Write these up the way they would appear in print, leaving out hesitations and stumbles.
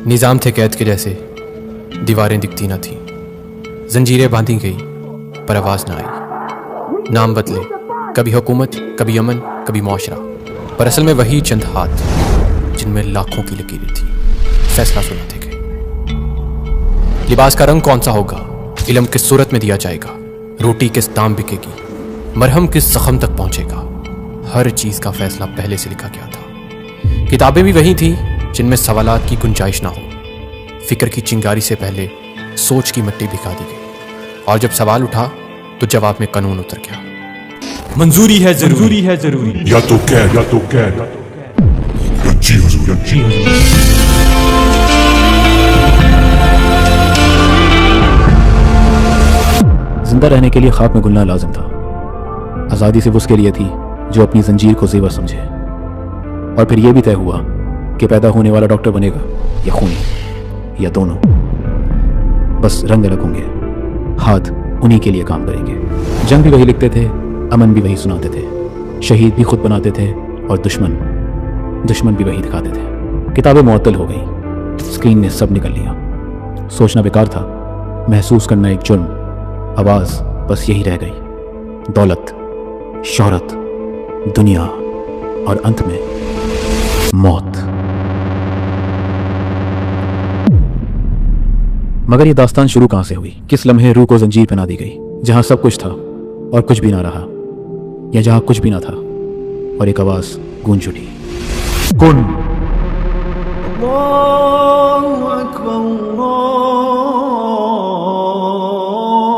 نظام تھے قید کے جیسے، دیواریں دکھتی نہ تھیں، زنجیریں باندھی گئی پر آواز نہ آئی۔ نام بدلے، کبھی حکومت، کبھی امن، کبھی معاشرہ، پر اصل میں وہی چند ہاتھ جن میں لاکھوں کی لکیریں تھیں فیصلہ سناتے گئے۔ لباس کا رنگ کون سا ہوگا، علم کس صورت میں دیا جائے گا، روٹی کس دام بکے گی، مرہم کس زخم تک پہنچے گا، ہر چیز کا فیصلہ پہلے سے لکھا گیا تھا۔ کتابیں بھی وہی تھیں جن میں سوالات کی گنجائش نہ ہو، فکر کی چنگاری سے پہلے سوچ کی مٹی بھگا دی گئی، اور جب سوال اٹھا تو جواب میں قانون اتر گیا۔ منظوری ہے ضروری یا تو قید یا جی حضور۔ زندہ رہنے کے لیے خاک میں گلنا لازم تھا۔ آزادی صرف اس کے لیے تھی جو اپنی زنجیر کو زیور سمجھے، اور پھر یہ بھی طے ہوا کہ پیدا ہونے والا ڈاکٹر بنے گا یا خونی، یا دونوں۔ بس رنگ الگ ہوں گے، ہاتھ انہی کے لیے کام کریں گے۔ جنگ بھی وہی لکھتے تھے، امن بھی وہی سناتے تھے، شہید بھی خود بناتے تھے، اور دشمن بھی وہی دکھاتے تھے۔ کتابیں معطل ہو گئیں، اسکرین نے سب نکل لیا۔ سوچنا بیکار تھا، محسوس کرنا ایک جرم، آواز بس یہی رہ گئی، دولت، شہرت، دنیا، اور انت میں موت۔ مگر یہ داستان شروع کہاں سے ہوئی؟ کس لمحے روح کو زنجیر پہنا دی گئی، جہاں سب کچھ تھا اور کچھ بھی نہ رہا، یا جہاں کچھ بھی نہ تھا اور ایک آواز گونج اٹھی، کن۔ اللہ اکبر،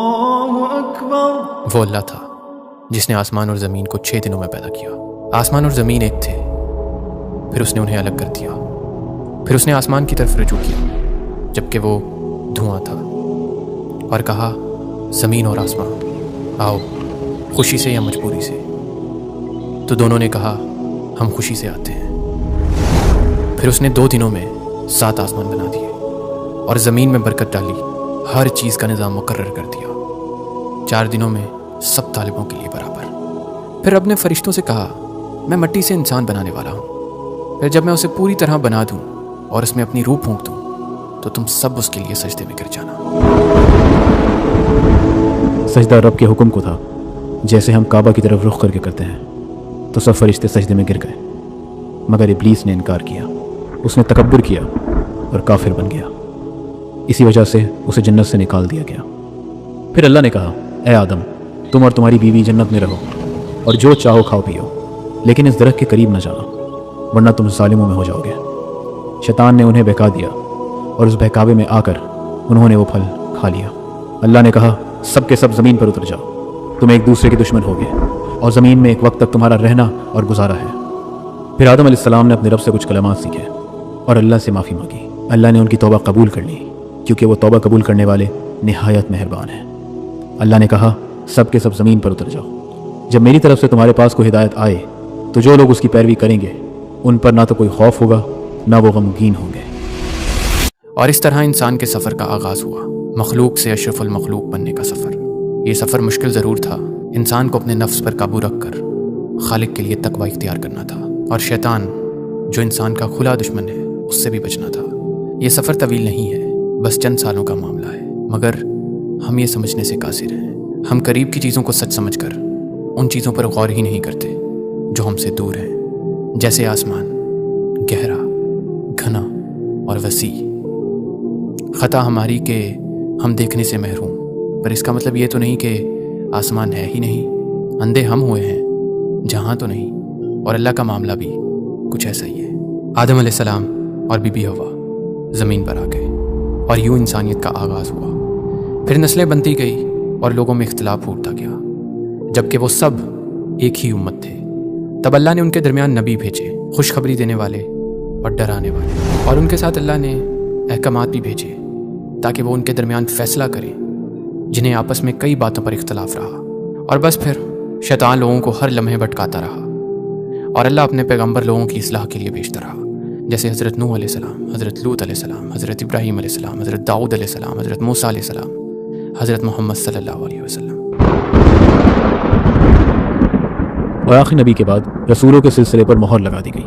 اللہ اکبر۔ وہ اللہ تھا جس نے آسمان اور زمین کو 6 دنوں میں پیدا کیا۔ آسمان اور زمین ایک تھے، پھر اس نے انہیں الگ کر دیا، پھر اس نے آسمان کی طرف رجوع کیا جبکہ وہ دھواں تھا، اور کہا، زمین اور آسمان آؤ، خوشی سے یا مجبوری سے؟ تو دونوں نے کہا، ہم خوشی سے آتے ہیں۔ پھر اس نے 2 دنوں میں 7 آسمان بنا دیے اور زمین میں برکت ڈالی، ہر چیز کا نظام مقرر کر دیا۔ 4 دنوں میں سب طالبوں کے لیے برابر۔ پھر رب نے فرشتوں سے کہا، میں مٹی سے انسان بنانے والا ہوں، پھر جب میں اسے پوری طرح بنا دوں اور اس میں اپنی روح پھونک دوں تو تم سب اس کے لیے سجدے میں گر جانا۔ سجدہ رب کے حکم کو تھا، جیسے ہم کعبہ کی طرف رخ کر کے کرتے ہیں، تو سب فرشتے سجدے میں گر گئے، مگر ابلیس نے انکار کیا، اس نے تکبر کیا اور کافر بن گیا۔ اسی وجہ سے اسے جنت سے نکال دیا گیا۔ پھر اللہ نے کہا، اے آدم، تم اور تمہاری بیوی جنت میں رہو اور جو چاہو کھاؤ پیو، لیکن اس درخت کے قریب نہ جانا ورنہ تم ظالموں میں ہو جاؤ گے۔ شیطان نے انہیں بہکا دیا اور اس بہکاوے میں آ کر انہوں نے وہ پھل کھا لیا۔ اللہ نے کہا، سب کے سب زمین پر اتر جاؤ، تم ایک دوسرے کے دشمن ہو گئے اور زمین میں ایک وقت تک تمہارا رہنا اور گزارا ہے۔ پھر آدم علیہ السلام نے اپنے رب سے کچھ کلمات سیکھے اور اللہ سے معافی مانگی۔ اللہ نے ان کی توبہ قبول کر لی، کیونکہ وہ توبہ قبول کرنے والے نہایت مہربان ہیں۔ اللہ نے کہا، سب کے سب زمین پر اتر جاؤ، جب میری طرف سے تمہارے پاس کوئی ہدایت آئے تو جو لوگ اس کی پیروی کریں گے ان پر نہ تو کوئی خوف ہوگا نہ وہ غمگین ہوں گے۔ اور اس طرح انسان کے سفر کا آغاز ہوا، مخلوق سے اشرف المخلوق بننے کا سفر۔ یہ سفر مشکل ضرور تھا، انسان کو اپنے نفس پر قابو رکھ کر خالق کے لیے تقوی اختیار کرنا تھا، اور شیطان جو انسان کا کھلا دشمن ہے اس سے بھی بچنا تھا۔ یہ سفر طویل نہیں ہے، بس چند سالوں کا معاملہ ہے، مگر ہم یہ سمجھنے سے قاصر ہیں۔ ہم قریب کی چیزوں کو سچ سمجھ کر ان چیزوں پر غور ہی نہیں کرتے جو ہم سے دور ہیں، جیسے آسمان گہرا، گھنا اور وسیع۔ خطا ہماری کہ ہم دیکھنے سے محروم، پر اس کا مطلب یہ تو نہیں کہ آسمان ہے ہی نہیں۔ اندھے ہم ہوئے ہیں، جہاں تو نہیں، اور اللہ کا معاملہ بھی کچھ ایسا ہی ہے۔ آدم علیہ السلام اور بی بی حوا زمین پر آ گئے اور یوں انسانیت کا آغاز ہوا۔ پھر نسلیں بنتی گئی اور لوگوں میں اختلاف پھوٹتا گیا، جبکہ وہ سب ایک ہی امت تھے۔ تب اللہ نے ان کے درمیان نبی بھیجے، خوشخبری دینے والے اور ڈرانے والے، اور ان کے ساتھ اللہ نے احکامات بھی بھیجے تاکہ وہ ان کے درمیان فیصلہ کریں جنہیں آپس میں کئی باتوں پر اختلاف رہا۔ اور بس پھر شیطان لوگوں کو ہر لمحے بھٹکاتا رہا، اور اللہ اپنے پیغمبر لوگوں کی اصلاح کے لیے بھیجتا رہا، جیسے حضرت نوح علیہ السلام، حضرت لوط علیہ السلام، حضرت ابراہیم علیہ السلام، حضرت داؤد علیہ السلام، حضرت موسیٰ علیہ السلام، حضرت محمد صلی اللہ علیہ وسلم۔ اور آخری نبی کے بعد رسولوں کے سلسلے پر مہر لگا دی گئی۔